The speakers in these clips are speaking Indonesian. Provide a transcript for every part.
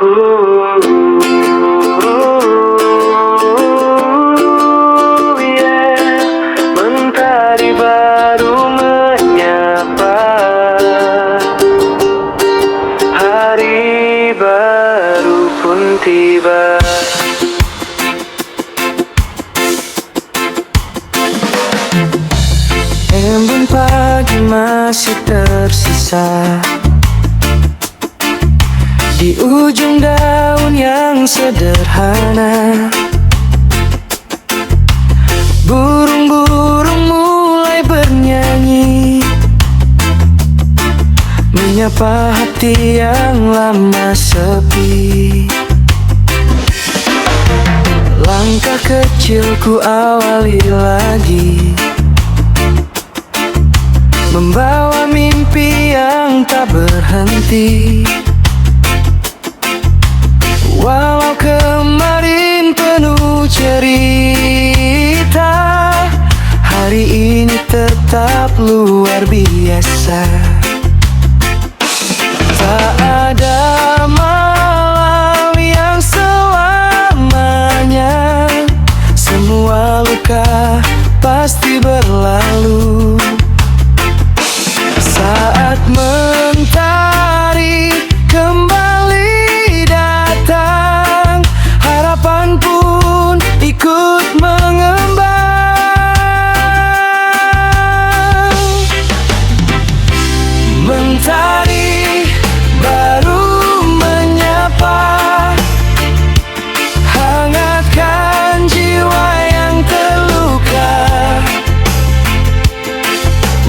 Yeah. Mentari baru menyapa, hari baru pun tiba. Embun pagi masih tersisa di ujung daun yang sederhana. Burung-burung mulai bernyanyi, menyapa hati yang lama sepi. Langkah kecilku awali lagi, membawa mimpi yang tak berhenti. Walau kemarin penuh cerita, hari ini tetap luar biasa. Tak ada malam yang selamanya, semua luka pasti berlalu. Saat mentari kembali datang, harapan pun ikut mengembang. Mentari baru menyapa, hangatkan jiwa yang terluka.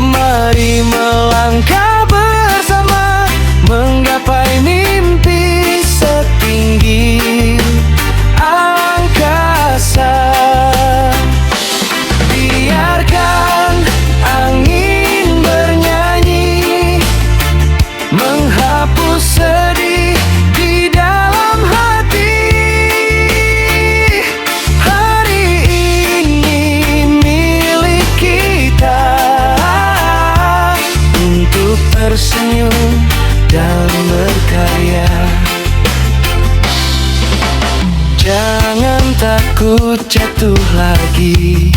Mari melangkah bersama, menggapai mimpi setinggi angkasa. Biarkan angin bernyanyi, menghapus sedih di dalam hati. Hari ini milik kita untuk tersenyum dan berkarya. Jangan takut jatuh lagi,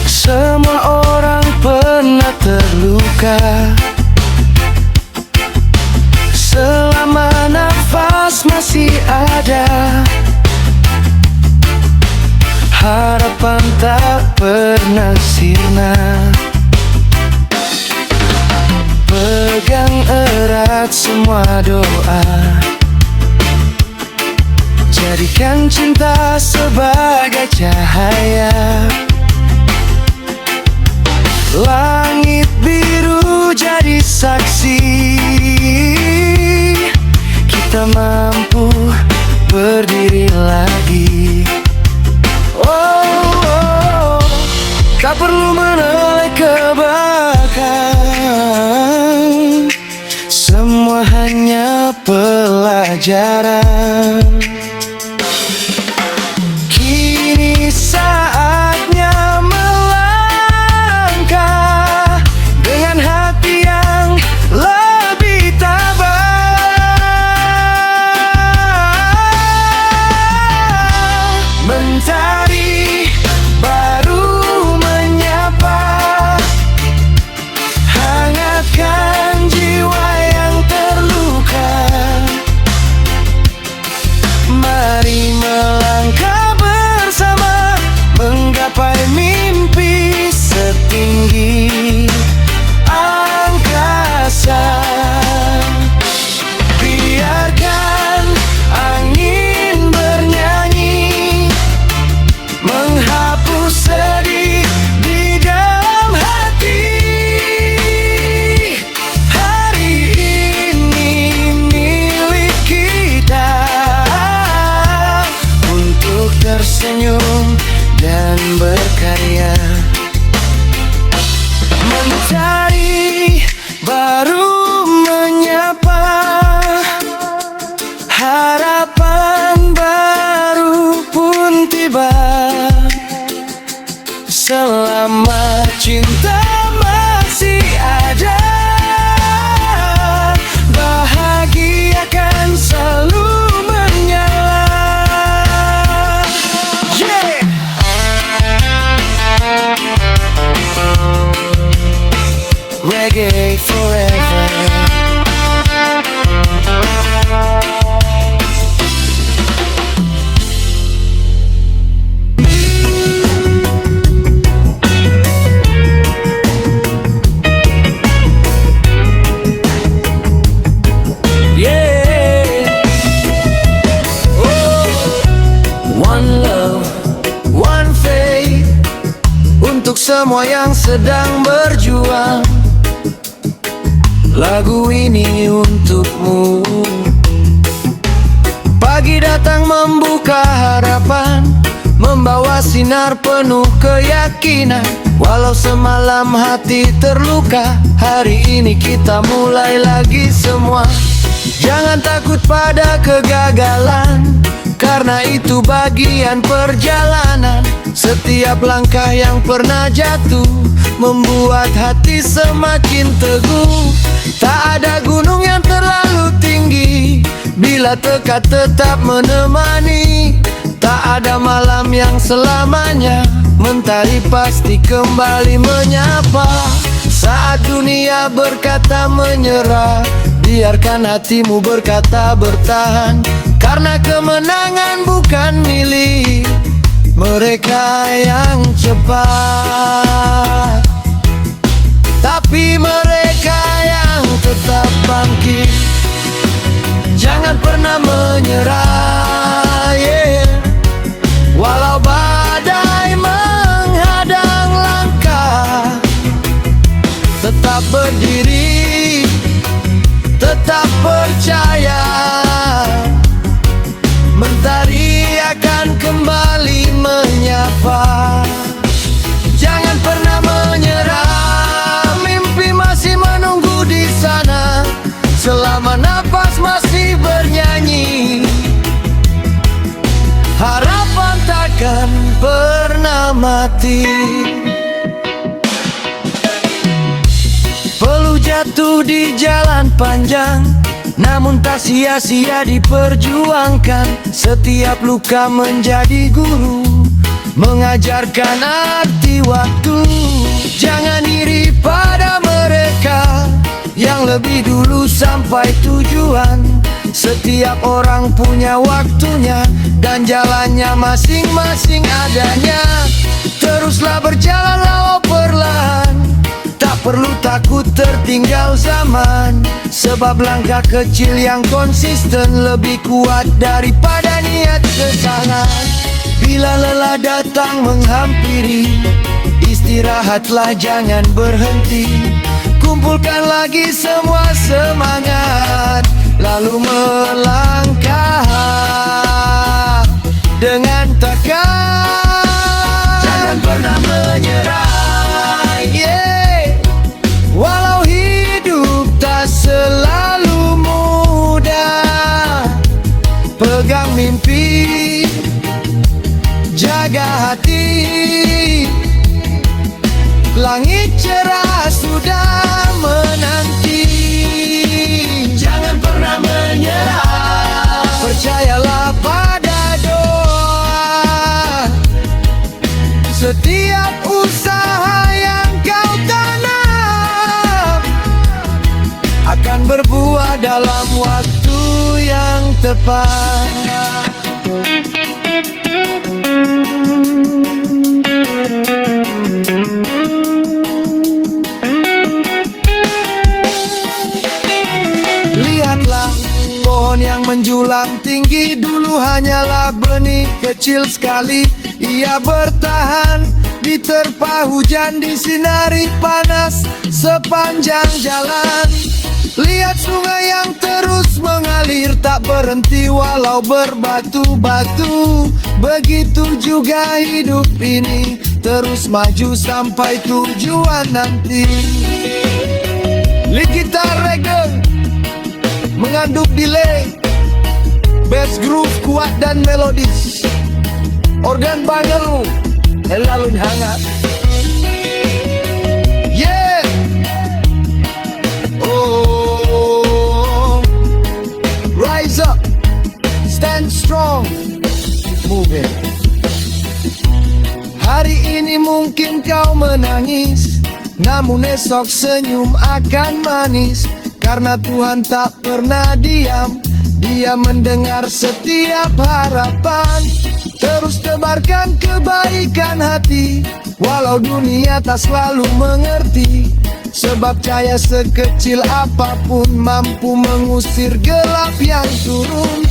semua orang pernah terluka. Selama nafas masih ada, harapan tak pernah sirna. Pegang erat semua doa, jadikan cinta sebagai cahaya. Langit biru jadi saksi, kita mampu berdiri lagi. Oh, tak perlu menoleh ke belakang, semua hanya pelajaran. Kini saatnya melangkah dengan hati yang lebih tabah. Mentari baru menyapa, hangatkan jiwa yang terluka. semua yang sedang berjuang. Lagu ini untukmu. Pagi datang membuka harapan, membawa sinar penuh keyakinan. Walau semalam hati terluka, hari ini kita mulai lagi semua. Jangan takut pada kegagalan, karena itu bagian perjalanan. Setiap langkah yang pernah jatuh membuat hati semakin teguh. Tak ada gunung yang terlalu tinggi bila tekad tetap menemani. Tak ada malam yang selamanya, mentari pasti kembali menyapa. Saat dunia berkata menyerah, biarkan hatimu berkata bertahan. Karena kemenangan bukan milik mereka yang cepat, tapi mereka yang tetap bangkit. Jangan pernah menyerah, yeah. Walau badai menghadang langkah, tetap berdiri, tetap percaya. Mentari akan kembali menyapa. Jangan pernah menyerah, mimpi masih menunggu di sana. Selama napas masih bernyanyi, harapan takkan pernah mati. Perlu jatuh di jalan panjang, namun tak sia-sia diperjuangkan. Setiap luka menjadi guru, mengajarkan arti waktu. Jangan iri pada mereka yang lebih dulu sampai tujuan. Setiap orang punya waktunya dan jalannya masing-masing adanya. Teruslah berjalan walau perlahan, tak perlu takut tertinggal zaman. Sebab langkah kecil yang konsisten lebih kuat daripada niat kesalahan. Bila lelah datang menghampiri, istirahatlah jangan berhenti. Kumpulkan lagi semua semangat, lalu melangkah dengan tegar. Jangan pernah menyerah, yeah. Walau hidup tak selalu mudah, pegang mimpi, jaga hati. Langit cerah sudah menanti. Jangan pernah menyerah, percayalah pada doa. Setiap usaha yang kau tanam akan berbuah dalam waktu yang tepat. Lihatlah pohon yang menjulang tinggi, dulu hanyalah benih kecil sekali. Ia bertahan diterpa hujan, disinari panas sepanjang jalan. Lihat sungai yang terus mengalir, tak berhenti walau berbatu-batu. Begitu juga hidup ini, terus maju sampai tujuan nanti. Lead gitar reggae mengandung delay, bass groove kuat dan melodis, organ bageru lalu hangat. Yeah. Oh, rise up, stand strong, keep moving. Hari ini mungkin kau menangis, namun esok senyum akan manis. Karena Tuhan tak pernah diam, Dia mendengar setiap harapan. Terus tebarkan kebaikan hati, walau dunia tak selalu mengerti. Sebab cahaya sekecil apapun mampu mengusir gelap yang turun.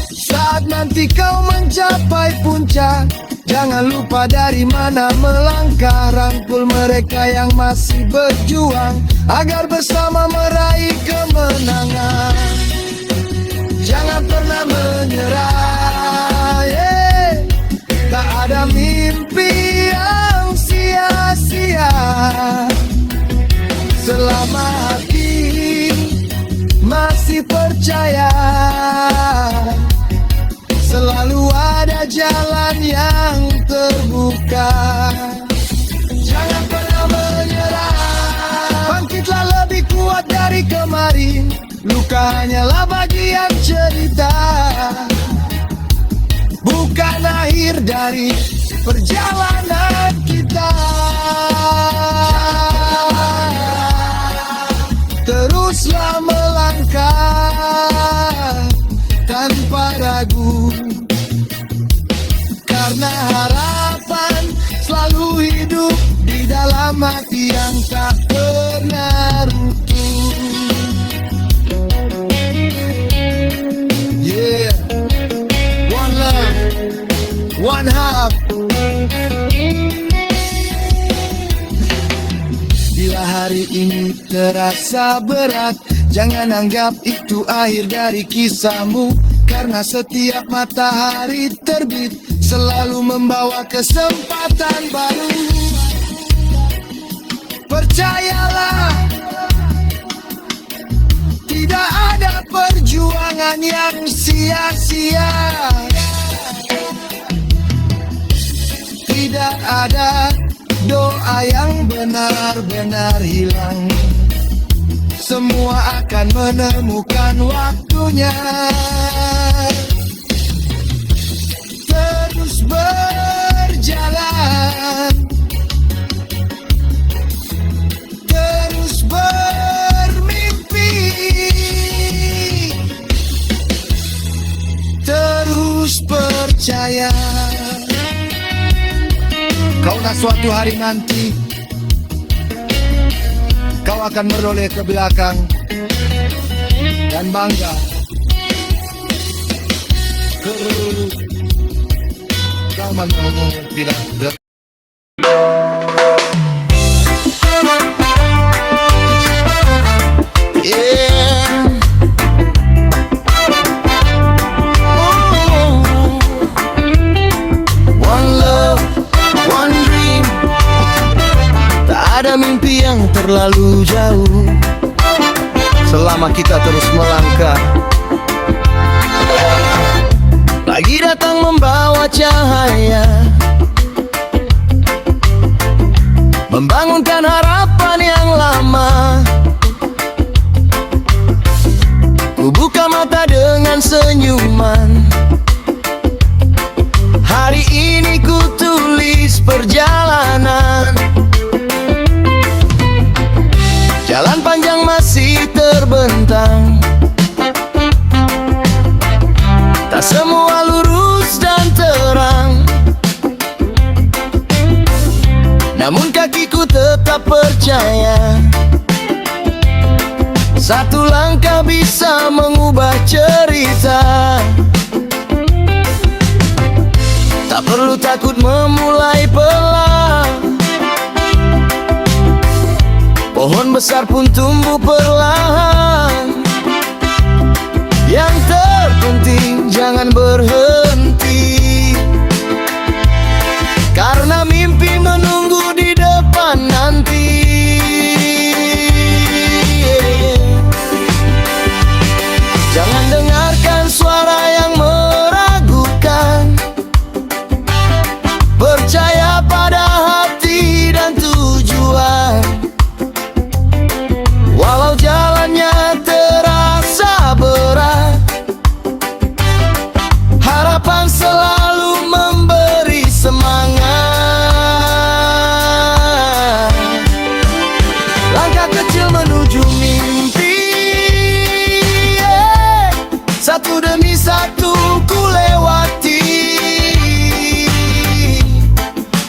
Saat nanti kau mencapai puncak, Jangan lupa dari mana melangkah, rangkul mereka yang masih berjuang agar bersama meraih kemenangan. Jangan pernah menyerah, tak ada mimpi yang sia-sia. Selama hati masih percaya, selalu ada jalan yang terbuka. Jangan pernah menyerah, bangkitlah lebih kuat dari kemarin. Luka hanyalah bagian cerita, bukan akhir dari perjalanan kita. Teruslah melangkah tanpa ragu, karena harapan selalu hidup di dalam hati yang tak pernah runtuh. Yeah, one love, one heart. Bila hari ini terasa berat, jangan anggap itu akhir dari kisahmu, karena setiap matahari terbit selalu membawa kesempatan baru. Percayalah, tidak ada perjuangan yang sia-sia. Tidak ada doa yang benar-benar hilang. Semua akan menemukan waktunya. Terus berjalan, terus bermimpi, terus percaya. Kaulah suatu hari nanti kau akan menoleh ke belakang dan bangga kau menunggu tidak. Ada mimpi yang terlalu jauh selama kita terus melangkah. Lagi datang membawa cahaya, membangunkan harapan yang lama. Ku buka mata dengan senyuman. Hari ini ku tulis perjalanan. Jalan panjang masih terbentang, tak semua lurus dan terang. Namun kakiku tetap percaya, satu langkah bisa mengubah cerita. Tak perlu takut memulai pelan, pohon besar pun tumbuh perlahan. Yang terpenting jangan berhenti, karena mimpi menunggu di depan nanti. Jangan dengarkan suara yang meragukan, percaya pada hati dan tujuan. Walau jalannya terasa berat, harapan selalu memberi semangat. Langkah kecil menuju mimpi, satu demi satu ku lewati.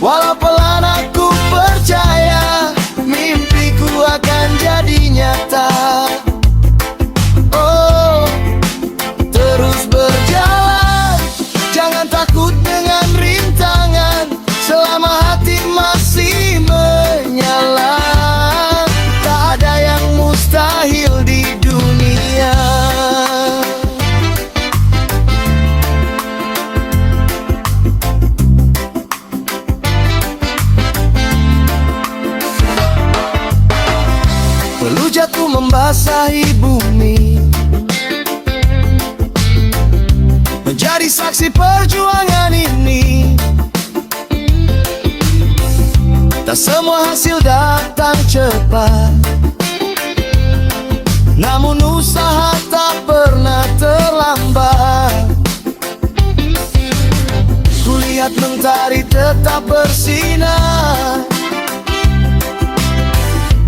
Walau pelan aku percaya, mimpiku akan jadi nyata. Oh, terus berjalan, jangan takut dengan rintangan. menjadi saksi perjuangan ini. Tak semua hasil datang cepat, namun usaha tak pernah terlambat. Kulihat mentari tetap bersinar,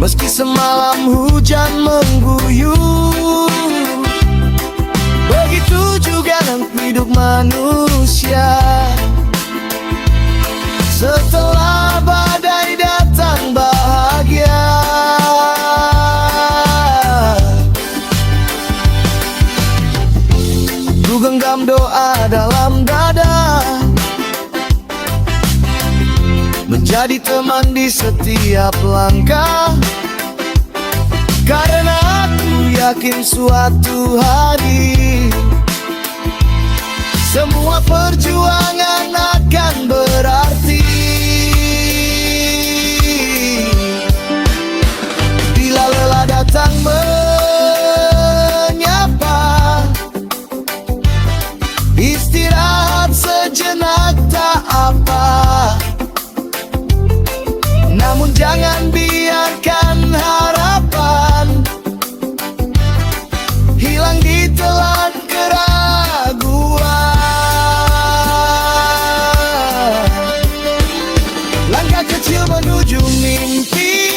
meski semalam hujan mengguyur. Begitu juga hidup manusia, setelah badai datang bahagia. Ku genggam doa dalam dada, menjadi teman di setiap langkah, karena aku yakin suatu hari semua perjuangan akan berarti. Bila lelah datang menyapa, istirahat sejenak tak apa. Namun jangan biarkan harapan hilang ditelan keraguan. Langkah kecil menuju mimpi,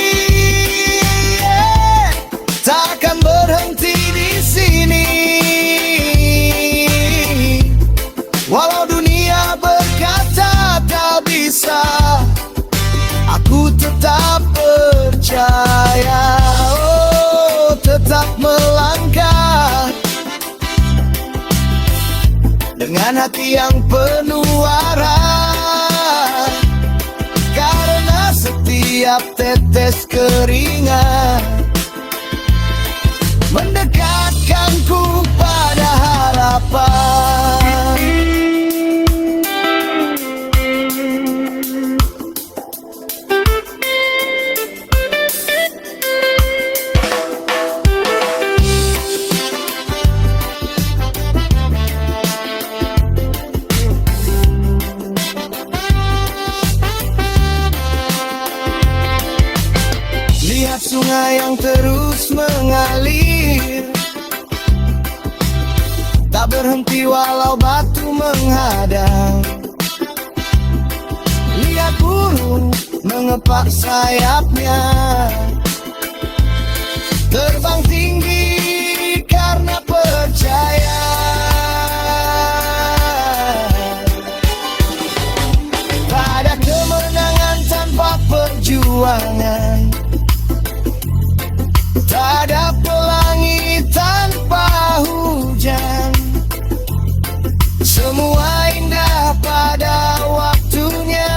tak akan berhenti di sini. Walau dunia berkata tak bisa, aku tetap percaya, oh, tetap melangkah dengan hati yang penuh arah, karena setiap tetes keringat mendekatkanku pada harapan. Lihat sungai yang terus mengalir, tak berhenti walau batu menghadang. Lihat burung mengepak sayapnya, terbang tinggi karena percaya. Tak ada kemenangan tanpa perjuangan, tak ada pelangi tanpa hujan. Semua indah pada waktunya,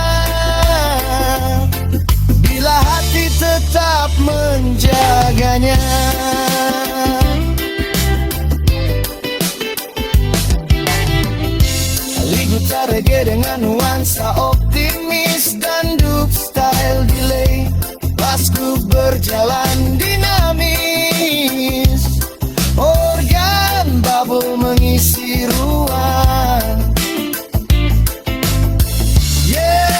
bila hati tetap menjaganya. Liputan reggae dengan nuansa optimis dan dub style delay, pas ku berjalan dinamis, organ bubble mengisi ruang. Yeah,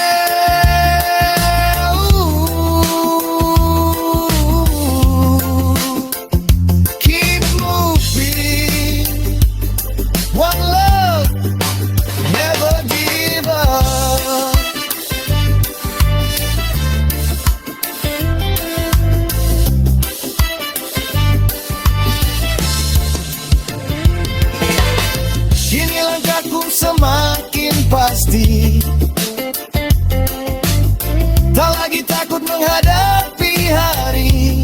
keep moving, one love, never give up. Kini langkahku semakin pasti, tak lagi takut menghadapi hari,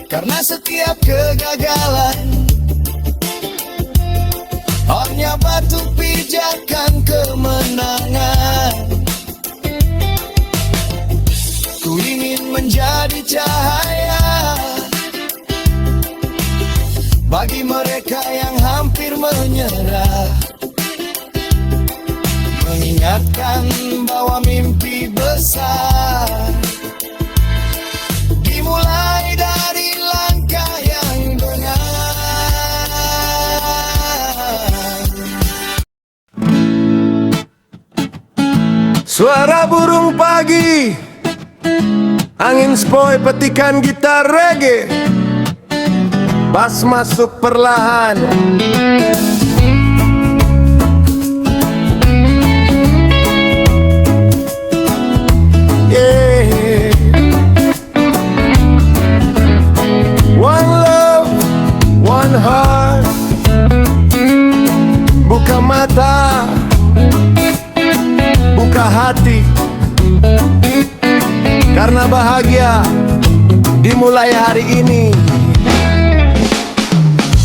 karena setiap kegagalan hanya batu pijakan kemenangan. Ku ingin menjadi cahaya bagi mereka yang hampir menyerah, mengingatkan bahwa mimpi besar dimulai dari langkah yang benar. Suara burung pagi, angin spoi petikan gitar reggae, bass masuk perlahan. Yeah. One love, one heart. Buka mata, buka hati, karena bahagia dimulai hari ini.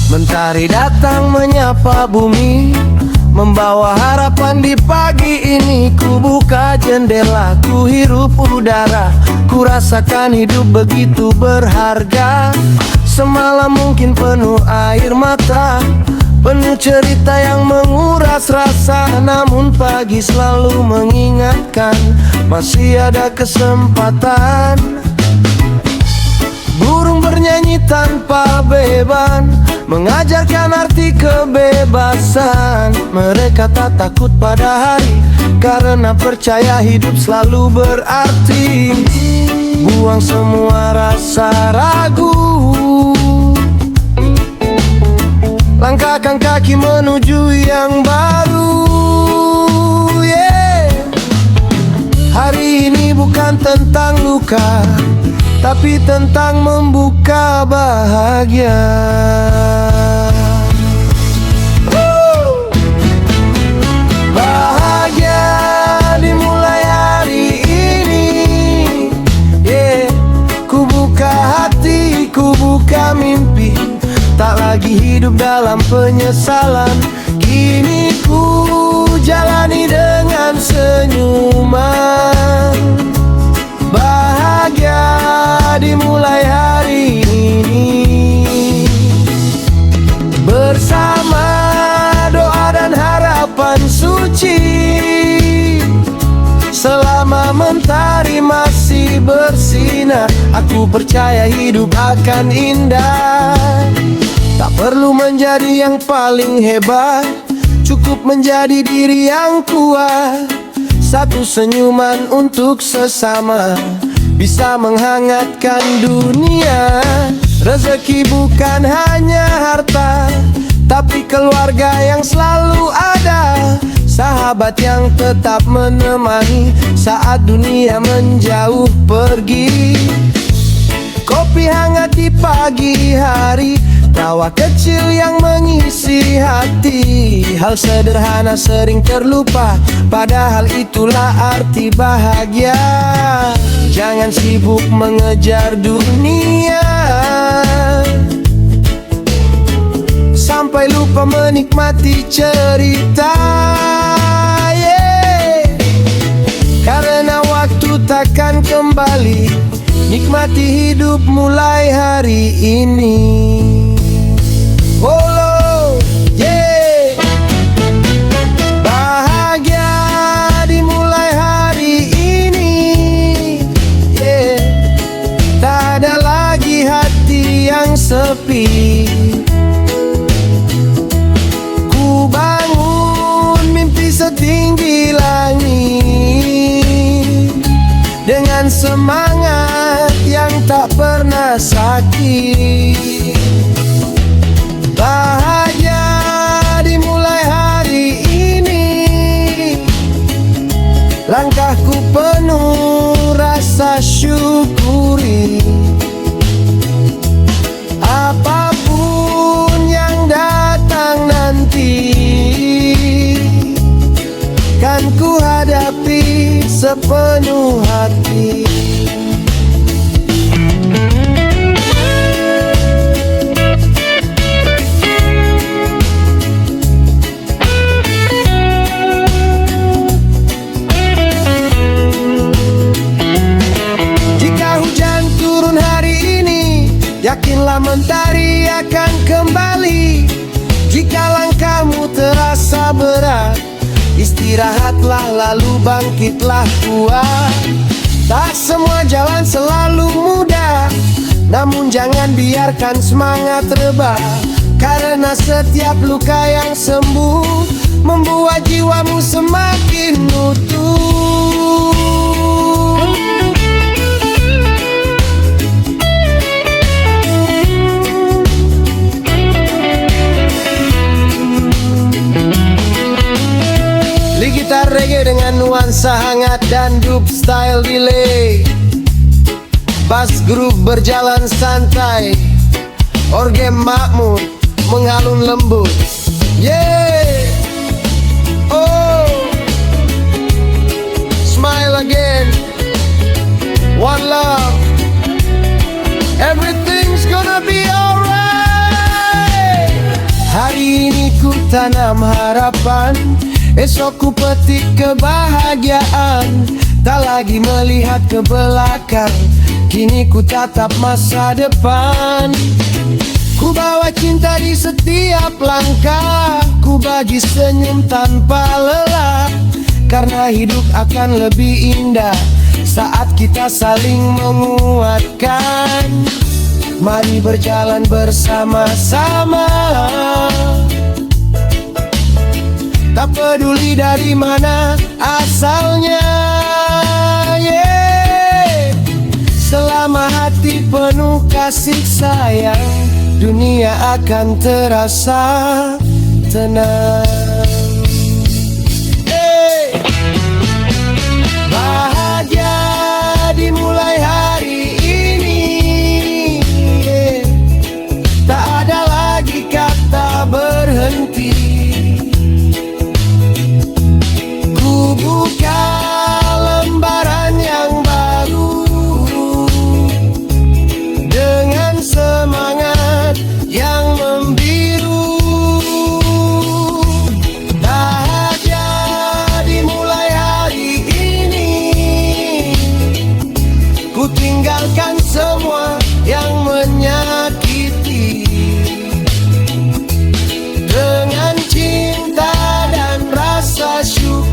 Mentari datang menyapa bumi, membawa harapan di pagi ini. Ku buka jendela, ku hirup udara, ku rasakan hidup begitu berharga. Semalam mungkin penuh air mata, penuh cerita yang menguras rasa. Namun pagi selalu mengingatkan, masih ada kesempatan. Burung bernyanyi tanpa beban, mengajarkan arti kebebasan. Mereka tak takut pada hari, karena percaya hidup selalu berarti. Buang semua rasa ragu, langkahkan kaki menuju yang baru. Yeah. Hari ini bukan tentang luka, tapi tentang membuka bahagia. Bahagia dimulai hari ini. Yeah. Ku buka hati, ku buka mimpi, tak lagi hidup dalam penyesalan. Kini ku jalani dengan senyuman. Bahagia dimulai hari ini, bersama doa dan harapan suci. Selama mentari masih bersinar, aku percaya hidup akan indah. Tak perlu menjadi yang paling hebat, cukup menjadi diri yang kuat. Satu senyuman untuk sesama bisa menghangatkan dunia. Rezeki bukan hanya harta, tapi keluarga yang selalu ada. Sahabat yang tetap menemani saat dunia menjauh pergi. Kopi hangat di pagi hari, tawa kecil yang mengisi hati. Hal sederhana sering terlupa, padahal itulah arti bahagia. Jangan sibuk mengejar dunia sampai lupa menikmati cerita. Yeah. Karena waktu takkan kembali, nikmati hidup mulai hari ini. Oh, yeah. Bahagia dimulai hari ini. Yeah. Tak ada lagi hati yang sepi. Ku bangun mimpi setinggi langit, dengan semangat yang tak pernah sakit. Bahagia dimulai hari ini, langkahku penuh rasa syukuri. Apapun yang datang nanti, kan ku hadapi sepenuh hati. Jika hujan turun hari ini, yakinlah mentari akan kembali. Jika langkahmu terasa berat, istirahatlah lalu bangkitlah kuat. Tak semua jalan selalu mudah, namun jangan biarkan semangat rebah. Karena setiap luka yang sembuh membuat jiwamu semakin utuh. nuansa hangat dan dub style delay. Bass groove berjalan santai, orgem makmur mengalun lembut. Yeah, oh, smile again, one love, everything's gonna be alright. Hari ini ku tanam harapan, esok ku petik kebahagiaan. Tak lagi melihat ke belakang, kini ku tatap masa depan. Ku bawa cinta di setiap langkah, ku bagi senyum tanpa lelah. Karena hidup akan lebih indah saat kita saling menguatkan. Mari berjalan bersama-sama, tak peduli dari mana asalnya. Yeah. Selama hati penuh kasih sayang, dunia akan terasa tenang. Hey. Bahagia dimulai hari ini. Yeah. Tak ada lagi kata berhenti. Buka lembaran yang baru dengan semangat yang membiru. Bahagia dimulai hari ini. Ku tinggalkan semua yang menyakiti. Dengan cinta dan rasa syukur,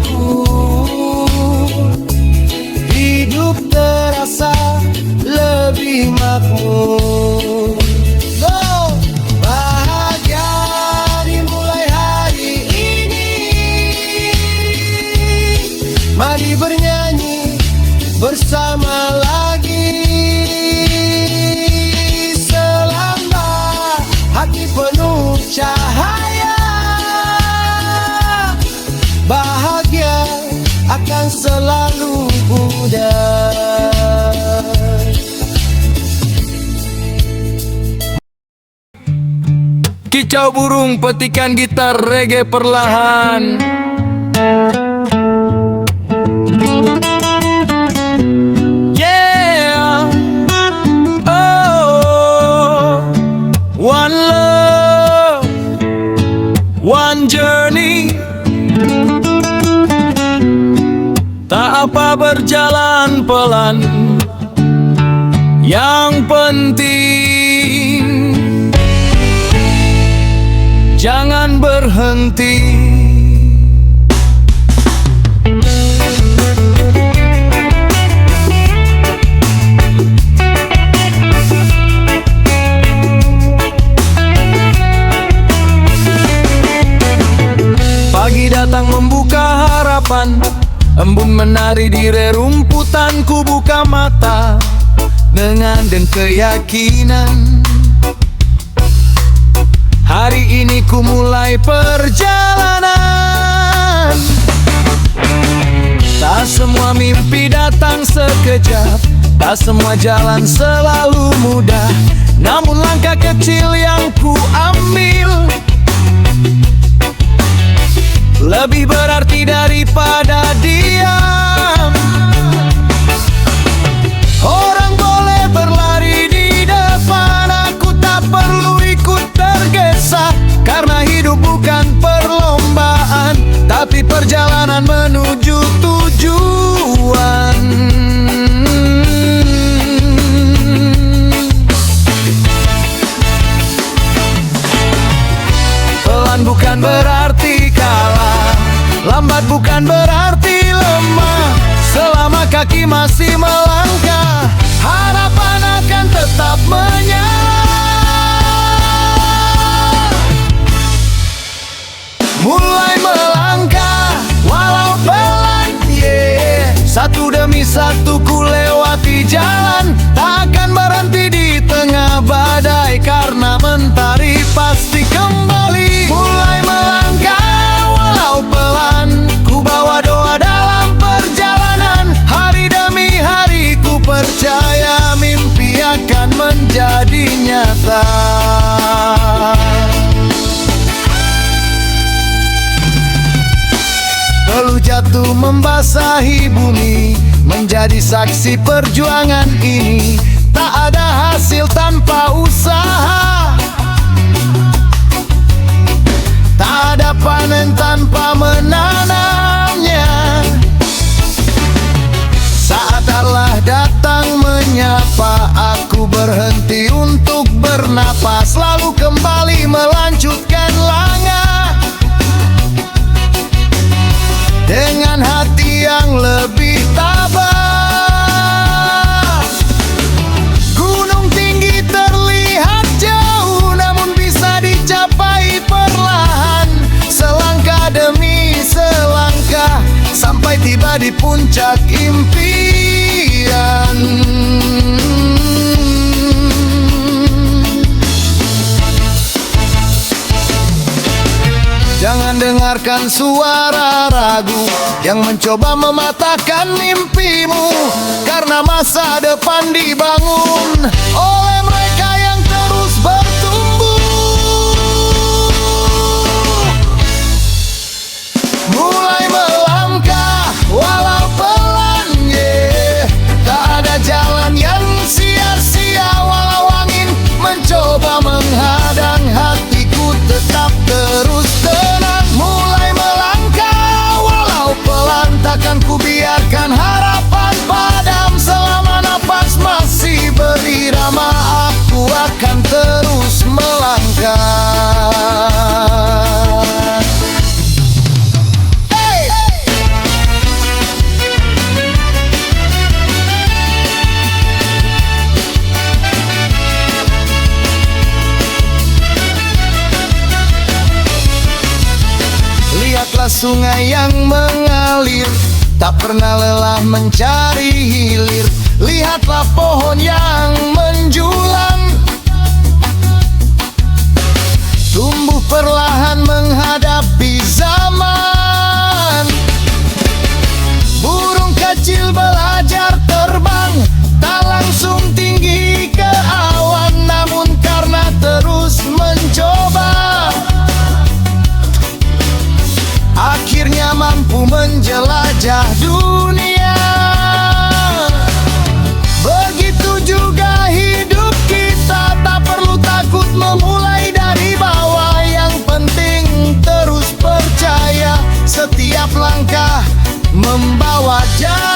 hidup terasa lebih makmur. Oh, bahagia dimulai hari ini. Mari bernyanyi bersama lagi. Selama hati penuh cahaya, bahagia akan selalu muda. Kicau burung petikan gitar reggae perlahan. Yeah, oh, one love, one journey. Tak apa berjalan pelan, yang penting jangan berhenti. Pagi datang membuka harapan, embun menari di rerumputan. Ku buka mata dengan keyakinan. Hari ini ku mulai perjalanan. Tak semua mimpi datang sekejap, tak semua jalan selalu mudah. Namun langkah kecil yang ku ambil lebih berarti daripada diam. Orang boleh berlari di depan, aku tak perlu ikut tergesa. Karena hidup bukan perlombaan, tapi perjalanan menuju tujuan. Pelan bukan berarti kalah, lambat bukan berarti lemah. Selama kaki masih melangkah, harapan akan tetap menyala. Mulai melangkah walau pelan, yeah. Satu demi satu ku lewati jalan, tak akan berhenti di tengah badai. Karena mentari pasti kembali. Mulai melangkah walau pelan, ku bawa doa dalam perjalanan. membasahi bumi, menjadi saksi perjuangan ini. Tak ada hasil tanpa usaha, tak ada panen tanpa menanamnya. Saat Allah datang menyapa, aku berhenti untuk bernapas, lalu kembali melanjutkan langkah dengan hati yang lebih tabah. Gunung tinggi terlihat jauh, namun bisa dicapai perlahan, selangkah demi selangkah, sampai tiba di puncak impian. Jangan dengarkan suara ragu yang mencoba mematahkan mimpimu, karena masa depan dibangun oleh mereka yang terus bertumbuh. Mulai melangkah walau pelan, tak ada jalan yang sia-sia. Walau angin mencoba menghadang, hatiku tetap terus tenang. Mulai melangkah walau pelan, takkan ku biarkan harapan padam. Selama napas masih berirama, aku akan terus melangkah. Lihatlah sungai yang mengalir, tak pernah lelah mencari hilir. Lihatlah pohon yang menjulang, tumbuh perlahan menghadapi zaman. Burung kecil belajar terbang, tak langsung tinggi ke awan, namun karena terus mencoba, akhirnya mampu menjelajah dunia. Begitu juga hidup kita, tak perlu takut memulai dari bawah. Yang penting terus percaya, setiap langkah membawa cahaya.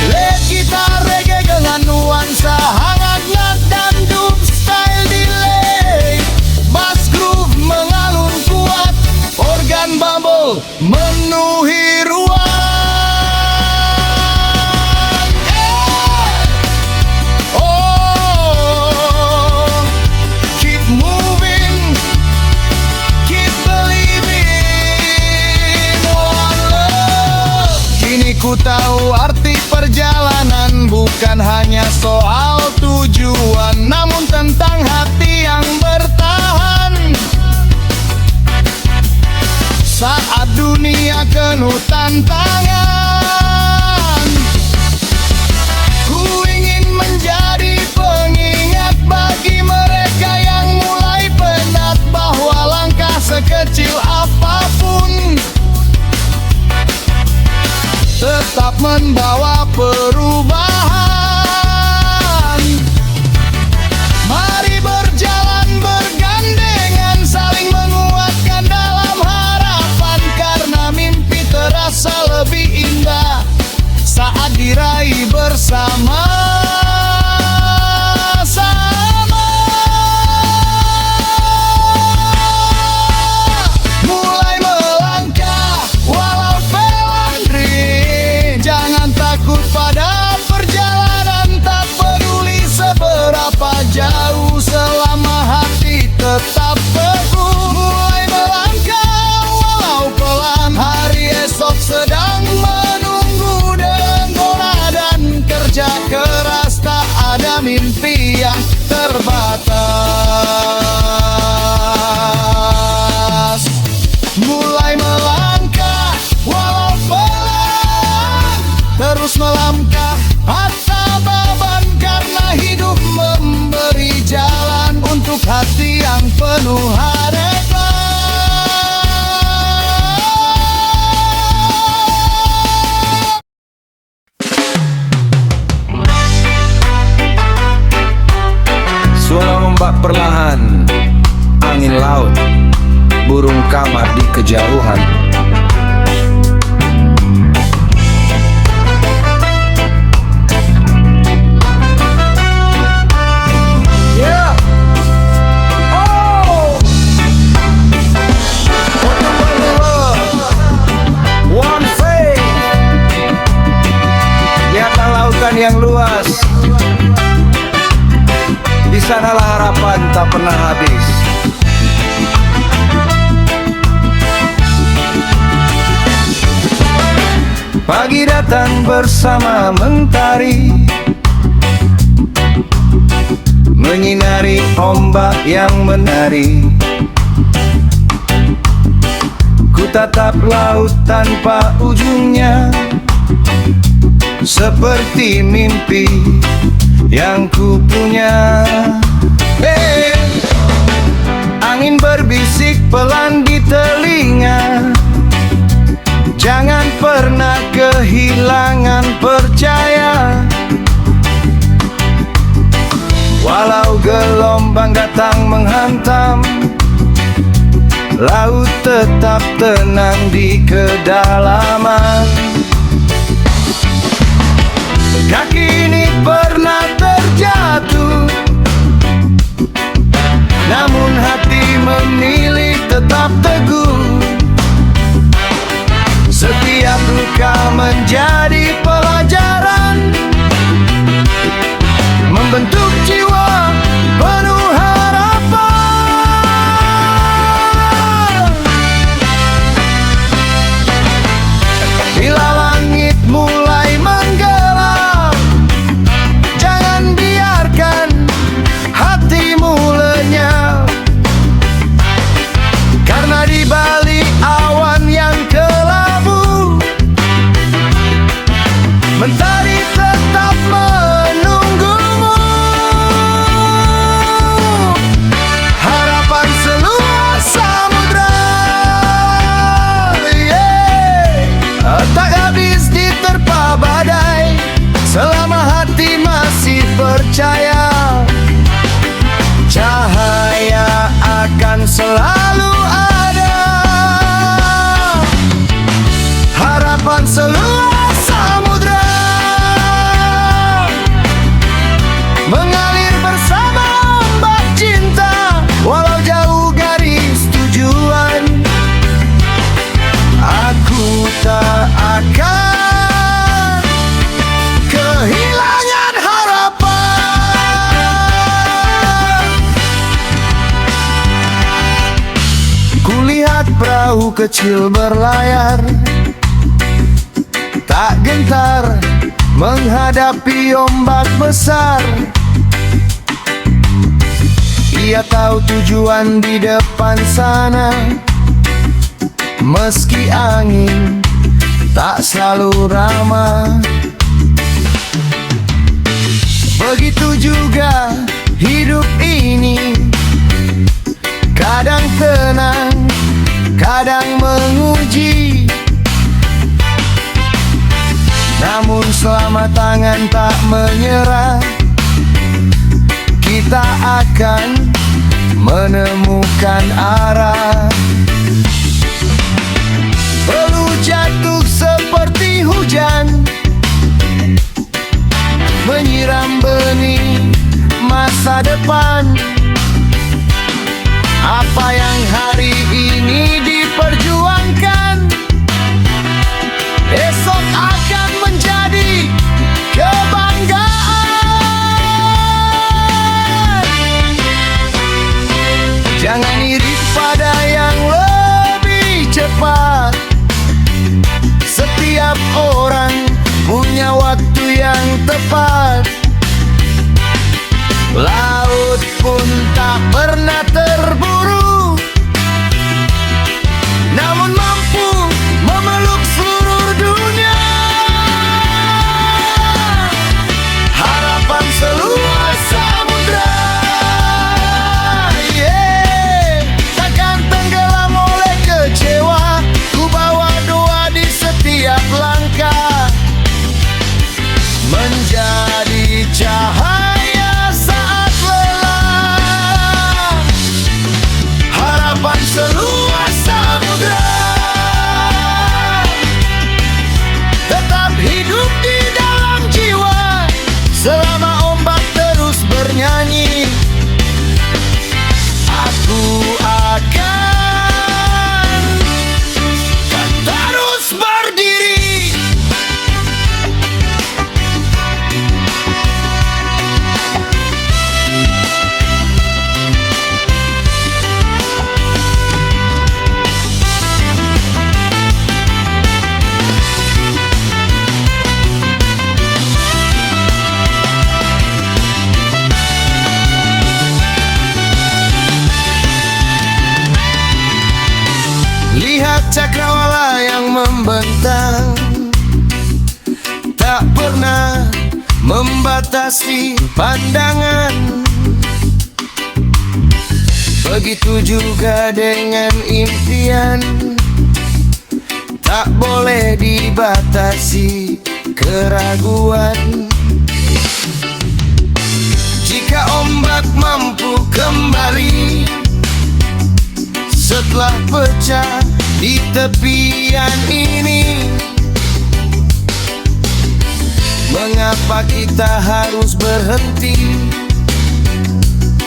Let gitar reggae dengan nuansa hangat dan dub style delay. Bass groove mengalun kuat, organ bubble menuhi ruang. Oh, keep moving, keep believing one love. Kini ku tahu arti perjalanan bukan hanya soal tujuan, namun tentang hati yang bertahan. Saat dunia penuh tantangan, ku ingin menjadi pengingat bagi mereka yang mulai penat, bahwa langkah sekecil apapun tetap membawa perubahan. Mari berjalan bergandengan, saling menguatkan dalam harapan, karena mimpi terasa lebih indah saat diraih bersama. Mulai melangkah walau pelan, jangan takut pada perjalanan. Tak peduli seberapa jauh, selama hati tetap teguh. Mulai melangkah walau pelan, hari esok sedang menunggu. Dengan dan kerja keras, tak ada mimpi yang terbatas. penuh harapan. Suara ombak perlahan, angin laut, burung kamar di kejauhan. Yeah. Oh. One way. Lihatlah lautan yang luas. Di sanalah harapan tak pernah habis. Pagi datang bersama mentari, menyinari ombak yang menari. Ku tatap laut tanpa ujungnya, seperti mimpi yang ku punya. Angin berbisik pelan di telinga, jangan pernah kehilangan percaya. Walau gelombang datang menghantam, laut tetap tenang di kedalaman. Kaki ini pernah terjatuh, namun hati memilih tetap teguh. Setiap luka menjadi pelajaran, membentuk jiwa penuh harapan. Bila langit mulai menggelap, jangan biarkan hatimu lenyap, karena di balik awan yang kelabu, mentari tetap menunggumu. Harapan seluas samudra, tak habis diterpa badai, selama hati masih percaya. Cahaya akan selalu ada. Harapan seluas samudra, mengalir bersama ombak cinta. Walau jauh garis tujuan, aku tak akan kehilangan harapan. Kulihat perahu kecil berlayar, tak gentar menghadapi ombak besar. Ia tahu tujuan di depan sana, meski angin tak selalu ramah. Begitu juga hidup ini, kadang tenang, kadang menguji. Namun selama tangan tak menyerah, kita akan menemukan arah. Peluh jatuh seperti hujan, menyiram benih masa depan. Apa yang hari ini diperjuangkan, esok akan menjadi kebanggaan. Jangan iri pada yang lebih cepat. Setiap orang punya waktu yang tepat. Laut pun tak pernah terburu, namun mampu memeluk seluruh dunia. Harapan seluas samudra, cakrawala yang membentang, tak pernah membatasi pandangan. Begitu juga dengan impian, tak boleh dibatasi keraguan. Jika ombak mampu kembali setelah pecah di tepian ini, mengapa kita harus berhenti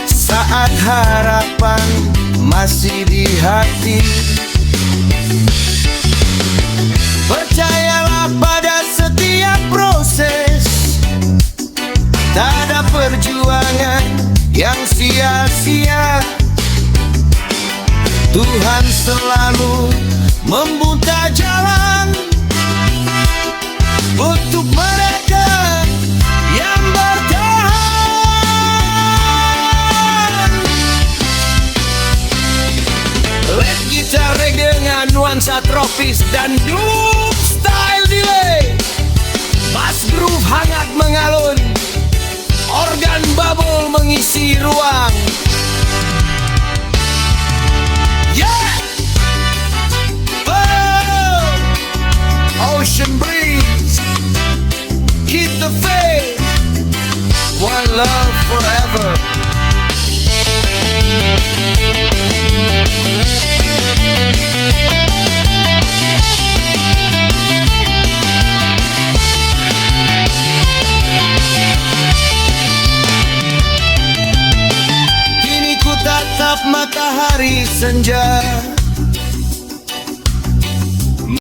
saat harapan masih di hati? Percayalah pada setiap proses, tak ada perjuangan yang sia-sia. Tuhan selalu membuka jalan untuk mereka yang bertahan. Lead gitar reggae dengan nuansa tropis dan dub style delay. Bass groove hangat mengalun, organ bubble mengisi ruang. Yeah! Oh! Ocean breeze, keep the faith, one love forever. Kini ku tatap matahari senja,